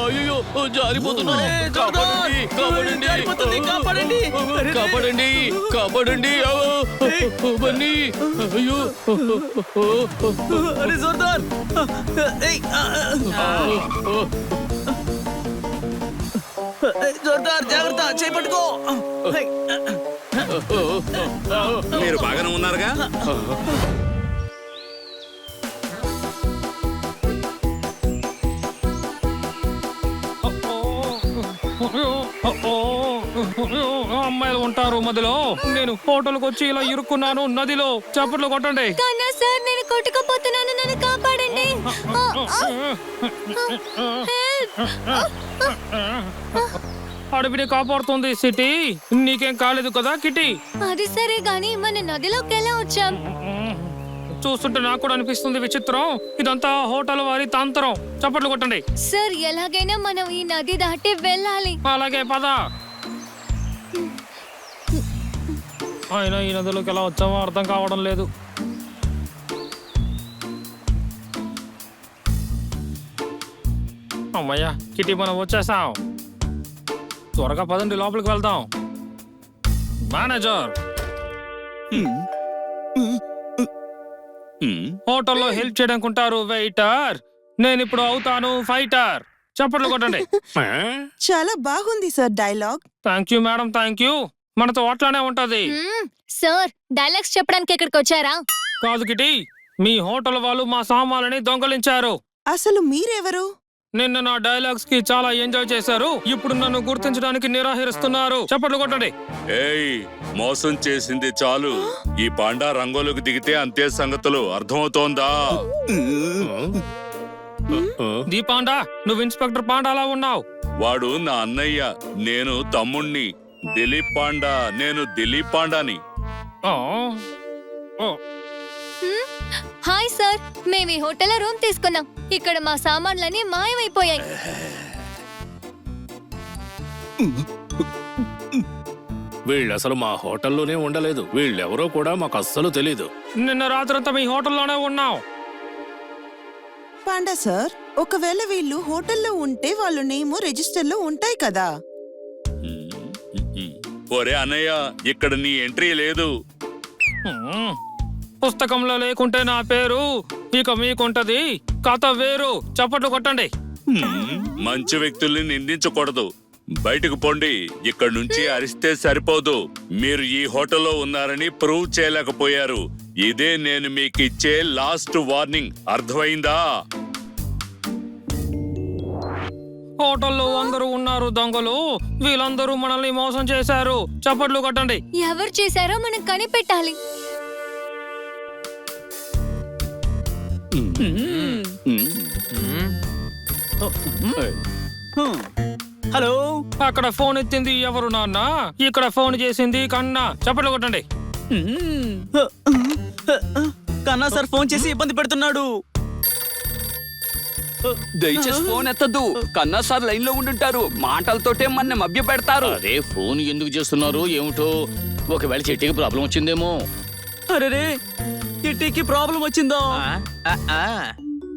అయ్యో జారిపోతున్నాను. కాపాడండి కాపాడండి కాపాడండి కాపాడండి. బన్నీ అయ్యో. అరే జోర్దార్. జోర్దార్ జాగ్రత్త, చేపట్టుకో. మీరు బాగానే ఉన్నారుగా? అమ్మాయిలు ఉంటారు మధ్యలో. నేను హోటల్కి వచ్చి ఇలా ఇరుక్కున్నాను నదిలో. చప్పట్లు కొట్టండి. కన్నా సార్, నేను కొట్టుకుపోతున్నాను, నన్ను కాపాడండి. అడవిని కాపాడుతుంది సిటీ. నీకేం కాలేదు కదా కిటీ? అది సరే గాని మన నదిలోకి ఎలా వచ్చాం? చూస్తుంటే నాకు కూడా అనిపిస్తుంది విచిత్రం. ఇదంతా హోటల్ వారి తంత్రం. చప్పట్లు కొట్టండి. సార్, ఎలాగైనా మనం ఈ నది దాటి వెళ్ళాలి. అలాగే పద. అయినా ఈ నదిలోకి ఎలా వచ్చామో అర్థం కావడం లేదు. అమ్మయ్యా కిటీ, మనం వచ్చేసాం. త్వరగా పదండి, లోపలికి వెళ్దాం. మేనేజర్, హోటల్లో హెల్ప్ చేయడానికి ఉంటారు వెయిటర్. నేను ఇప్పుడు అవుతాను ఫైటర్. చప్పట్లు కొట్టండి. చాలా బాగుంది sir dialogue. Thank you madam, thank you. మనతో అట్లానే ఉంటది. సార్, డైలాగ్స్ చెప్పడానికి ఇక్కడికి వచ్చారా? కాదు కిటీ, మీ హోటల్ వాళ్ళు మా సామాన్లని దొంగలించారు. అసలు మీరెవరు? నిన్న నా డైలాగ్స్ కి చాలా ఎంజాయ్ చేశారు. ఇప్పుడు నన్ను గుర్తించడానికి నిరాకరిస్తున్నారు. చప్పట్లు కొట్టండి. ఏయ్, మోసం చేసింది చాలు. ఈ పాండా రంగంలోకి దిగితే అంతే సంగతులు. అర్థమవుతోందా? దీపాండా, నువ్వు ఇన్స్పెక్టర్ పాండాలా ఉన్నావు. వాడు నా అన్నయ్య, నేను తమ్ముణ్ణి. దిలీప్ పాండా, నేను దిలీప్ పాండాని. హాయ్ సార్, మేము ఈ హోటల్లో రూమ్ తీసుకున్నాం. ఇక్కడ మా సామాన్లన్నీ మాయమైపోయాయి. వీళ్ళు అసలు మా హోటల్లోనే ఉండలేదు. వీళ్ళెవరో కూడా మాకు అస్సలు తెలీదు. నిన్న రాత్రంతా మీ హోటల్లోనే ఉన్నాం. పాండా సార్, ఒకవేళ వీళ్ళు హోటల్లో ఉంటే వాళ్ళ నేమ్ రిజిస్టర్లో ఉంటాయి కదా. ఒరే అన్నయ్య, ఇక్కడ నీ ఎంట్రీ లేదు. పుస్తకంలో లేకుంటే నా పేరు, ఇక మీకుంటది కథ వేరు. చప్పట్లు కొట్టండి. మంచి వ్యక్తుల్ని నిందించకూడదు. బయటకు పోండి. ఇక్కడ నుంచి అరిస్తే సరిపోదు. మీరు ఈ హోటల్లో ఉన్నారని ప్రూవ్ చేయలేకపోయారు. ఇదే నేను మీకు ఇచ్చే లాస్ట్ వార్నింగ్. అర్థమైందా? హోటల్లో అందరూ ఉన్నారు దొంగలు. వీళ్ళందరూ మనల్ని మోసం చేశారు. చప్పట్లు కొట్టండి. ఎవరు చేశారో మనం కనిపెట్టాలి. హలో, అక్కడ ఫోన్ ఎత్తింది ఎవరు నాన్న? ఇక్కడ ఫోన్ చేసింది కన్నా. చప్పట్లు కొట్టండి. కన్నా సార్ ఫోన్ చేసి ఇబ్బంది పెడుతున్నాడు. దయచేసి ఫోన్ ఎత్తద్దు. కన్నా సార్ లైన్ లో ఉండుంటారు. మాటలతోటే మన మభ్య పెడతారు. అదే ఫోన్ ఎందుకు చేస్తున్నారు ఏమిటో? ఒకవేళ చెట్టుకి ప్రాబ్లం వచ్చిందేమో. అరే, కిట్టీకి ప్రాబ్లం వచ్చిందా?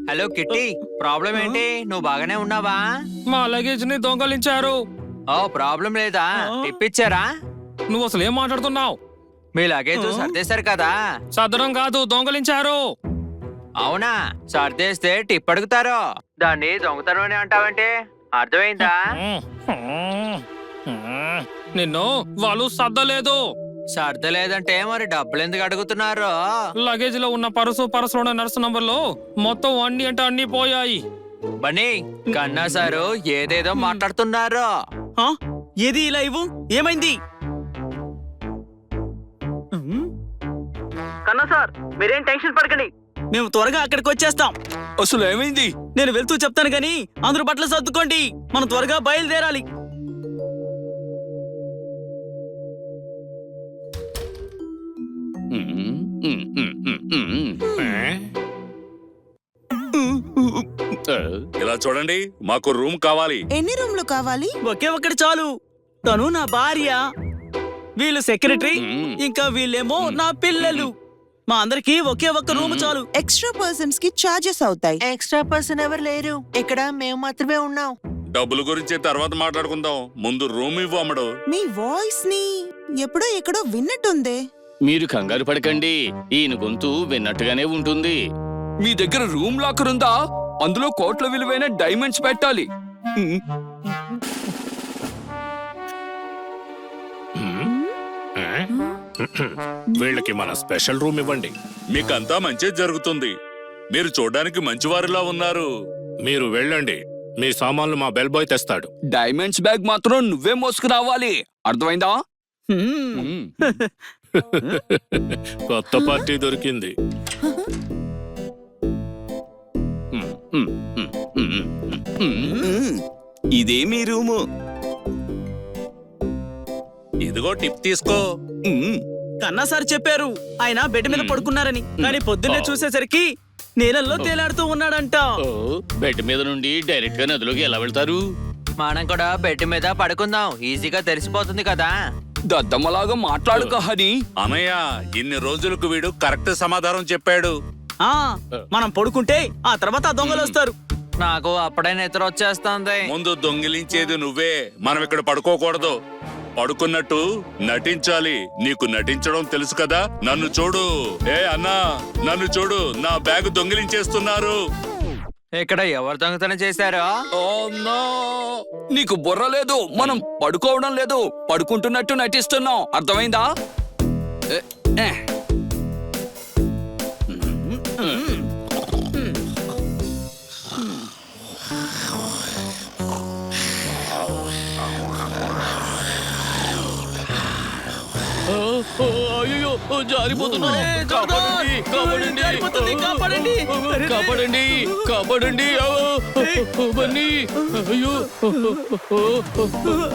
హలో కిట్టి, ప్రాబ్లం ఏంటి? నువ్వు బాగానే ఉన్నావా? మా లగేజ్ ని దొంగలించారు. ఓ ప్రాబ్లం లేదా? ఇప్పించారా? నువ్వు అసలు ఏం మాట్లాడుతున్నావు? మీ లగేజ్ సర్దేశారు కదా. సదరం కాదు, దొంగలించారు. అవునా? సర్దేస్తే టిప్ అడుగుతారు. దాన్ని దొంగతనం అని అంటావంటే అర్థమైందా? నిన్ను వాళ్ళు సర్దలేదు. సర్దలేదంటే మరి డబ్బులు ఎందుకు అడుగుతున్నారు? లగేజ్ లో ఉన్న పర్సులో నర్సు నంబర్లో మొత్తం అన్ని అంటే అన్ని పోయాయి. బన్నీ, కన్నా సారు ఏదేదో మాట్లాడుతున్నారు. ఏది ఇలా ఇవ్వు. ఏమైంది? కన్నా సార్, మీరేం టెన్షన్ పడకండి. మేము త్వరగా అక్కడికి వచ్చేస్తాం. అసలు ఏమైంది? నేను వెళ్తూ చెప్తాను గానీ అందరూ బట్టలు సర్దుకోండి. మనం త్వరగా బయలుదేరాలి. ఇలా చూడండి, మాకు రూమ్ కావాలి. ఎన్ని రూమ్లు కావాలి? ఒకే ఒక్కటి చాలు. తను నా భార్య, వీళ్ళు సెక్రటరీ, ఇంకా వీళ్ళేమో నా పిల్లలు. మా అందరికి ఒకే ఒక్క రూమ్ చాలు. ఎక్స్ట్రా పర్సన్స్ కి చార్జెస్ అవుతాయి. ఎక్స్ట్రా పర్సన్ ఎవరు లేరు ఇక్కడ, మేము మాత్రమే ఉన్నాం. డబ్బుల గురించి తర్వాత మాట్లాడుకుందాం, ముందు రూమ్ ఇవ్వు అమ్మడు. మీ వాయిస్ ని ఎప్పుడో ఎక్కడో విన్నట్టుందే. మీరు కంగారు పడకండి, ఈయన గొంతు విన్నట్టుగానే ఉంటుంది. మీ దగ్గర రూమ్ లాకర్ ఉందా? అందులో కోట్ల విలువైన డైమండ్స్ పెట్టాలి. వీళ్ళకి మన స్పెషల్ రూమ్ ఇవ్వండి. మీకంతా మంచి జరుగుతుంది. మీరు చూడడానికి మంచివారిలా ఉన్నారు. మీరు వెళ్ళండి, మీ సామాన్లు మా బెల్ బాయ్ తెస్తాడు. డైమండ్స్ బ్యాగ్ మాత్రం నువ్వే మోసుకురావాలి, అర్థమైందా? కొత్త పార్టీ దొరికింది. ఇదే మీ రూము. ఇదిగో టిప్ తీసుకో. కన్నా సార్ చెప్పారు ఆయన బెడ్ మీద పడుకున్నారని, కానీ పొద్దున్నే చూసేసరికి నీళ్ళల్లో తేలాడుతూ ఉన్నాడంట. ఓ, బెడ్ మీద నుండి డైరెక్ట్ గా నదిలోకి ఎలా వెళ్తారు? మనం కూడా బెడ్ మీద పడుకుందాం, ఈజీగా తెలిసిపోతుంది కదా. దద్దమ్మలాగా మాట్లాడుక హని. అనయ్య, ఇన్ని రోజులకు వీడు కరెక్ట్ సమాధానం చెప్పాడు. ఆ మనం పడుకుంటే ఆ తర్వాత ఆ దొంగలు వస్తారు. నాకు అప్పుడే నిద్ర వచ్చేస్తుంది. ముందు దొంగిలించేది నువ్వే, మనం ఇక్కడ పడుకోకూడదు. పడుకున్నట్టు నటించాలి. నీకు నటించడం తెలుసు కదా. నన్ను చూడు. ఏ అన్నా, నన్ను చూడు, నా బ్యాగ్ దొంగిలించేస్తున్నారు. ఇక్కడ ఎవరు దొంగతనం చేశారో? Oh no! నీకు బుర్ర లేదు, మనం పడుకోవడం లేదు, పడుకుంటున్నట్టు నటిస్తున్నాం, అర్థమైందా? ఏ, ఏ. అయ్యో, జారిపోతున్నాను. కాపాడండి, కాపాడండి, కాపాడండి. కాపాడండి, కాపాడండి. బన్నీ, అయ్యో.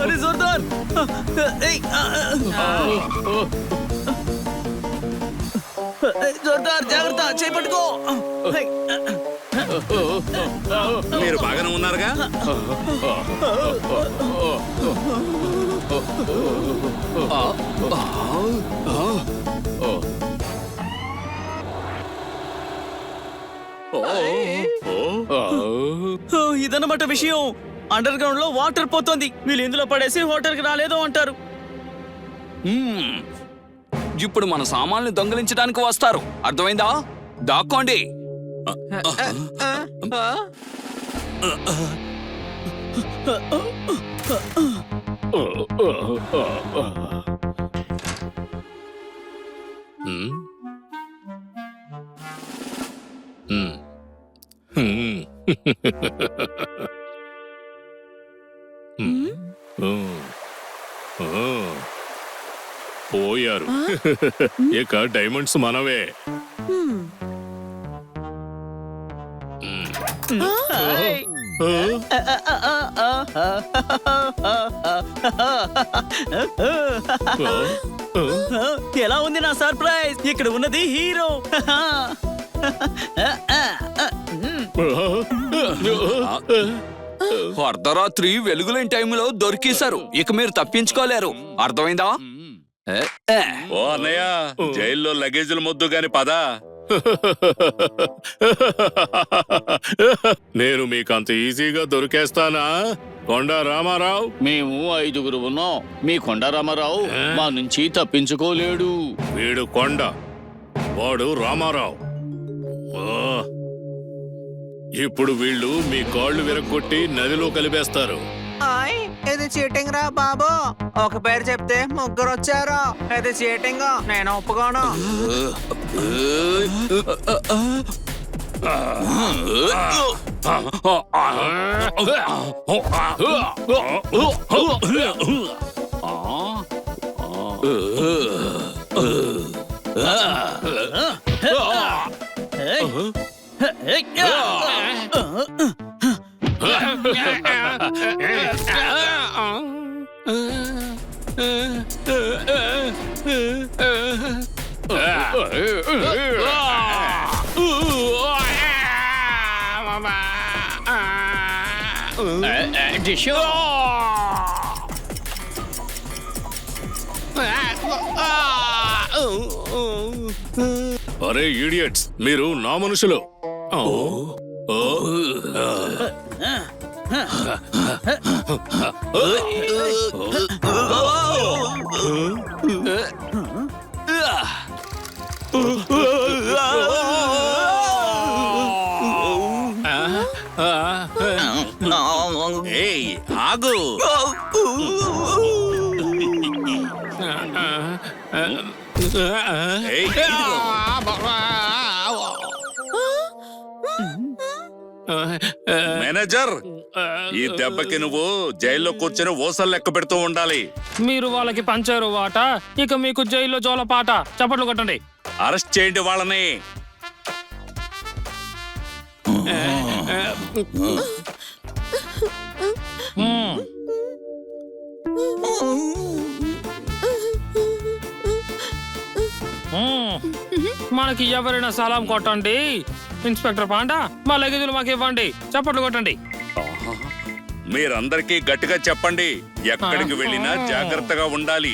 అరే జోర్దార్. జోర్దార్, జాగ్రత్త, చేపట్టుకో. మీరు బాగానే ఉన్నారుగా? ఇదన్నమాట విషయం. అండర్ గ్రౌండ్ లో వాటర్ పోతుంది. వీళ్ళు ఇందులో పడేసి హోటల్ కి రాలేదు అంటారు. ఇప్పుడు మన సామాన్లు దొంగిలించడానికి వస్తారు, అర్థమైందా? దాక్కోండి. పోయారు. ఇక డైమండ్స్ మనవే. ఎలా ఉంది నా సర్ప్రైజ్? ఇక్కడ ఉన్నది హీరో. అర్ధరాత్రి వెలుగులేని టైంలో దొరికేశారు, ఇక మీరు తప్పించుకోలేరు, అర్థమైందా? ఓ అన్నయ్య, జైల్లో లగేజీలు మొద్దు గాని పదా. నేను మీకంత ఈజీగా దొరికేస్తానా? కొండా రామారావు, మేము 5గురు ఉన్నాం. మీ కొండ రామారావు మా నుంచి తప్పించుకోలేడు. వీడు కొండ, వాడు రామారావు. ఇప్పుడు వీళ్ళు మీ కాళ్ళు విరగొట్టి నదిలో కలిపేస్తారు. ఇది చీటింగ్ రా బాబు. ఒక పేరు చెప్తే ముగ్గురు వచ్చారు. ఇది చీటింగ్, నేను ఒప్పుకోను. అరే ఈడియట్స్, మీరు నా మనుషులు. ఓ, ఓ, ఏయ్ ఆగు. ఏయ్, ఇదిగో. మేనేజర్, ఈ దెబ్బకి నువ్వు జైల్లో కూర్చొని ఓసలు లెక్క పెడుతూ ఉండాలి. మీరు వాళ్ళకి పంచారు వాట, ఇక మీకు జైల్లో జోలపాట. చప్పట్లు కొట్టండి. అరెస్ట్ చేయండి వాళ్ళని. మ్మ్. మ్మ్. మనకి ఎవరైనా సలాం కొట్టండి. ఇన్స్పెక్టర్ పాండా, మా లగేజీలు మాకు ఇవ్వండి. చప్పట్లు కొట్టండి. మీరందరికీ గట్టిగా చెప్పండి, ఎక్కడికి వెళ్ళినా జాగ్రత్తగా ఉండాలి.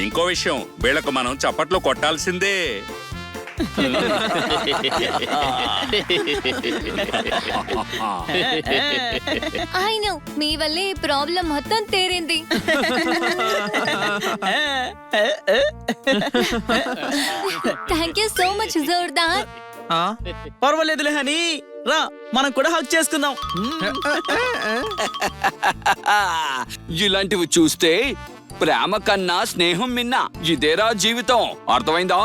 ఇంకో విషయం, వీళ్ళకు మనం చప్పట్లు కొట్టాల్సిందే. ఆయన మీ వల్లే ఈ ప్రాబ్లం మొత్తం తీరింది. Thank you so much Jordar. పర్వాలేదులే హనీ, రా మనం కూడా హక్ చేసుకుందాం. ఇలాంటివి చూస్తే ప్రేమ కన్నా స్నేహం మిన్న. ఇదేరా జీవితం. అర్థమైందా?